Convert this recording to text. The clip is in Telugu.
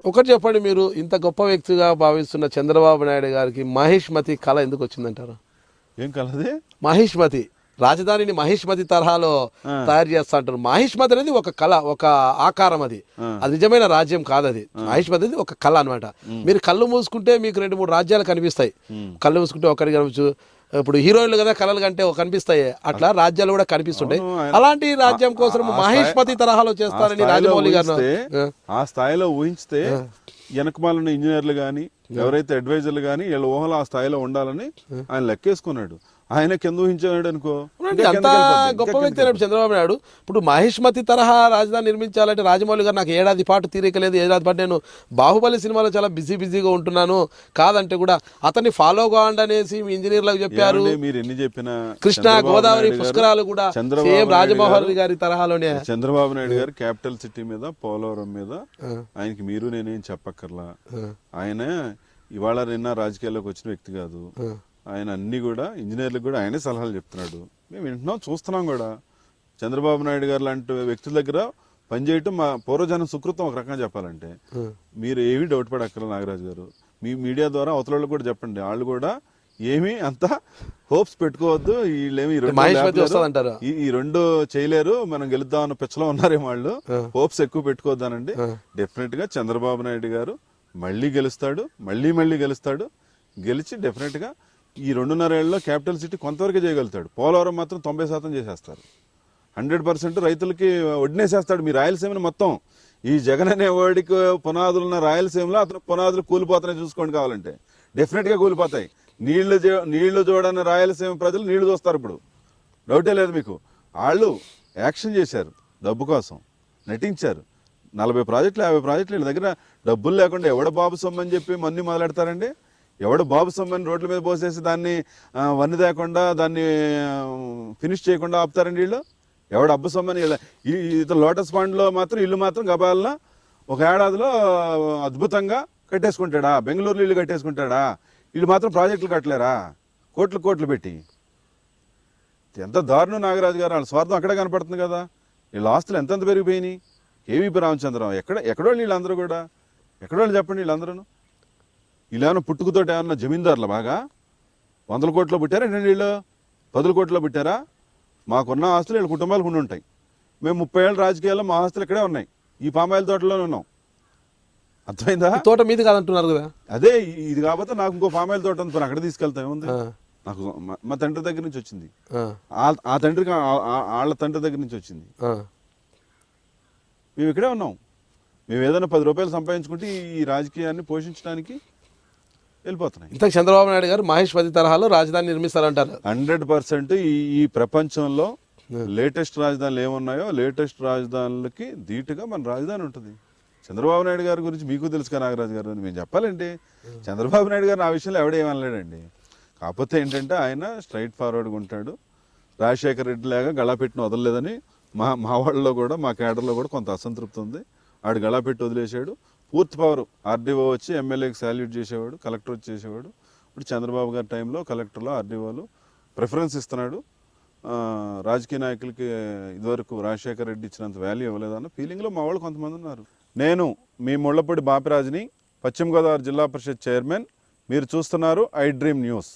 ఒకటి చెప్పండి, మీరు ఇంత గొప్ప వ్యక్తిగా భావిస్తున్న చంద్రబాబు నాయుడు గారికి మహిష్మతి కళ ఎందుకు వచ్చిందంటారు? ఏం కలది? మహిష్మతి రాజధానిని మహిష్మతి తరహాలో తయారు చేస్తా అంటారు. మహిష్మతి అనేది ఒక కళ, ఒక ఆకారం, అది నిజమైన రాజ్యం కాదు. అది మహిష్మతి అనేది ఒక కళ అనమాట. మీరు కళ్ళు మూసుకుంటే మీకు 2-3 రాజ్యాలు కనిపిస్తాయి. కళ్ళు మూసుకుంటే ఒకటి కనిపించు. ఇప్పుడు హీరోయిన్లు కదా కళలు కంటే కనిపిస్తాయి, అట్లా రాజ్యాలు కూడా కనిపిస్తుంటాయి. అలాంటి రాజ్యం కోసం మహిష్మతి తరహాలో చేస్తారని రాజమౌళి గారు ఆ స్థాయిలో ఊహించితే వెనకమాలిన ఇంజనీర్లు కానీ ఎవరైతే అడ్వైజర్లు కానీ వీళ్ళ ఊహలు ఆ స్థాయిలో ఉండాలని ఆయన లెక్కేసుకున్నాడు. ఆయన కింద ఊహించాడు అనుకో. అంత గొప్ప వ్యక్తి అయినప్పుడు చంద్రబాబు నాయుడు ఇప్పుడు మహిష్మతి తరహా రాజధాని నిర్మించాలంటే రాజమౌళి గారు నాకు ఏడాది పాటు తీరికలేదు, ఏడాది పాటు నేను బాహుబలి సినిమాలో చాలా బిజీగా ఉంటున్నాను, కాదంటే కూడా అతన్ని ఫాలో కావండి అనేసి ఇంజనీర్లకు చెప్పారు. మీరు ఎన్ని చెప్పినా కృష్ణా గోదావరి పుష్కరాలు కూడా సేమ్ రాజమోహన్ గారి తరహాలోనే. చంద్రబాబు నాయుడు గారు క్యాపిటల్ సిటీ మీద, పోలవరం మీద ఆయనకి మీరు నేనేం చెప్పక్కర్లా. ఆయన ఇవాళ నిన్న రాజకీయాల్లోకి వచ్చిన వ్యక్తి కాదు. ఆయన అన్ని కూడా ఇంజనీర్లకు కూడా ఆయనే సలహాలు చెప్తున్నాడు. మేము వింటున్నాం, చూస్తున్నాం కూడా. చంద్రబాబు నాయుడు గారు లాంటి వ్యక్తుల దగ్గర పనిచేయటం మా పూర్వజనం సుకృతం ఒక రకంగా చెప్పాలంటే. మీరు ఏమీ డౌట్ పడక్కర్ల నాగరాజు గారు. మీ మీడియా ద్వారా అవతల వాళ్ళకి కూడా చెప్పండి, వాళ్ళు కూడా ఏమీ అంత హోప్స్ పెట్టుకోవద్దు. వీళ్ళేమి ఈ రెండు చేయలేరు, మనం గెలుద్దామన్న పిచ్చలో ఉన్నారేమో వాళ్ళు. హోప్స్ ఎక్కువ పెట్టుకోవద్దానండి. డెఫినెట్ గా చంద్రబాబు నాయుడు గారు మళ్ళీ గెలుస్తాడు, మళ్ళీ గెలుస్తాడు. గెలిచి డెఫినెట్ గా ఈ 2.5 ఏళ్లలో క్యాపిటల్ సిటీ కొంతవరకే చేయగలుగుతాడు. పోలవరం మాత్రం 90% చేసేస్తారు. 100% రైతులకి వడ్నేసేస్తాడు. మీ రాయలసీమని మొత్తం ఈ జగన్ అనే వాడికి పునాదులు ఉన్న రాయలసీమలో అతను పునాదులు కూలిపోతాయి చూసుకోండి. కావాలంటే డెఫినెట్ గా కూలిపోతాయి. నీళ్లు చూడని రాయలసీమ ప్రజలు నీళ్లు చూస్తారు. ఇప్పుడు డౌటే లేదు మీకు. వాళ్ళు యాక్షన్ చేశారు, డబ్బు కోసం నటించారు. 40 ప్రాజెక్టులు 50 ప్రాజెక్టులు వీళ్ళ దగ్గర డబ్బులు లేకుండా ఎవడ బాబు సొమ్ము అని చెప్పి మన్ని మొదలెడతారండి. ఎవడు బాబు సొమ్మని రోడ్ల మీద పోసేసి దాన్ని వన్ని తేకుండా దాన్ని ఫినిష్ చేయకుండా ఆపుతారండి వీళ్ళు. ఎవడు అబ్బు సొమ్మని లోటస్ పాండ్లో మాత్రం ఇల్లు మాత్రం గబాలన ఒక ఏడాదిలో అద్భుతంగా కట్టేసుకుంటాడా? బెంగళూరులో ఇల్లు కట్టేసుకుంటాడా? వీళ్ళు మాత్రం ప్రాజెక్టులు కట్టలేరా? కోట్లు పెట్టి. ఎంత దారుణం నాగరాజు గారు. వాళ్ళ స్వార్థం అక్కడే కనపడుతుంది కదా. వీళ్ళ ఆస్తులు ఎంతెంత పెరిగిపోయినాయి. కేవీపీ రామచంద్రరావు ఎక్కడో వీళ్ళందరూ కూడా ఎక్కడో చెప్పండి. వీళ్ళందరూ వీళ్ళేమన్నా పుట్టుకతోటి ఏమన్నా జమీందారులు బాగా 100 కోట్లు పుట్టారా? వీళ్ళు 10 కోట్లో పుట్టారా? మాకున్న ఆస్తులు వీళ్ళ కుటుంబాలకు ఉండి ఉంటాయి. మేము 30 ఏళ్ళ రాజకీయాల్లో మా ఆస్తులు ఇక్కడే ఉన్నాయి. ఈ పామాయిల్ తోటలోనే ఉన్నాం. అర్థమైందా? తోట మీది కాదంటున్నారు కదా. అదే ఇది కాకపోతే నాకు ఇంకో పామాయిల్ తోట ఉంది, అక్కడ తీసుకెళ్తా ఏముంది. నాకు మా తండ్రి దగ్గర నుంచి వచ్చింది. ఆ తండ్రికి వాళ్ళ తండ్రి దగ్గర నుంచి వచ్చింది. మేము ఇక్కడే ఉన్నాం. మేము ఏదైనా 10 రూపాయలు సంపాదించుకుంటే ఈ రాజకీయాన్ని పోషించడానికి వెళ్ళిపోతున్నాయి. ఇంత చంద్రబాబు నాయుడు గారు మహేష్మతి తరహాలో రాజధాని నిర్మిస్తారంటారు. 100% ఈ ప్రపంచంలో లేటెస్ట్ రాజధానులు ఏమున్నాయో లేటెస్ట్ రాజధానులకి ధీటుగా మన రాజధాని ఉంటుంది. చంద్రబాబు నాయుడు గారి గురించి మీకు తెలుసు కదా నాగరాజు గారు అని మేము చెప్పాలండి. చంద్రబాబు నాయుడు గారు ఆ విషయంలో ఎవడేమనలేడండి. కాకపోతే ఏంటంటే ఆయన స్ట్రైట్ ఫార్వర్డ్గా ఉంటాడు. రాజశేఖర రెడ్డి లాగా గళా పెట్టిన వదలలేదని మా వాళ్ళలో కూడా మా కేడర్లో కూడా కొంత అసంతృప్తి ఉంది. ఆడు గళా పెట్టి వదిలేశాడు. పూర్తి పవర్ ఆర్డీఓ వచ్చి ఎమ్మెల్యేకి సాల్యూట్ చేసేవాడు, కలెక్టర్ వచ్చి చేసేవాడు. ఇప్పుడు చంద్రబాబు గారి టైంలో కలెక్టర్లో ఆర్డీఓలు ప్రిఫరెన్స్ ఇస్తున్నాడు. రాజకీయ నాయకులకి ఇదివరకు రాజశేఖర రెడ్డి ఇచ్చినంత వాల్యూ ఇవ్వలేదన్న ఫీలింగ్లో మా వాళ్ళు కొంతమంది ఉన్నారు. నేను మీ ముళ్ళపూడి బాపిరాజుని, పశ్చిమ గోదావరి జిల్లా పరిషత్ చైర్మన్. మీరు చూస్తున్నారు ఐ డ్రీమ్ న్యూస్.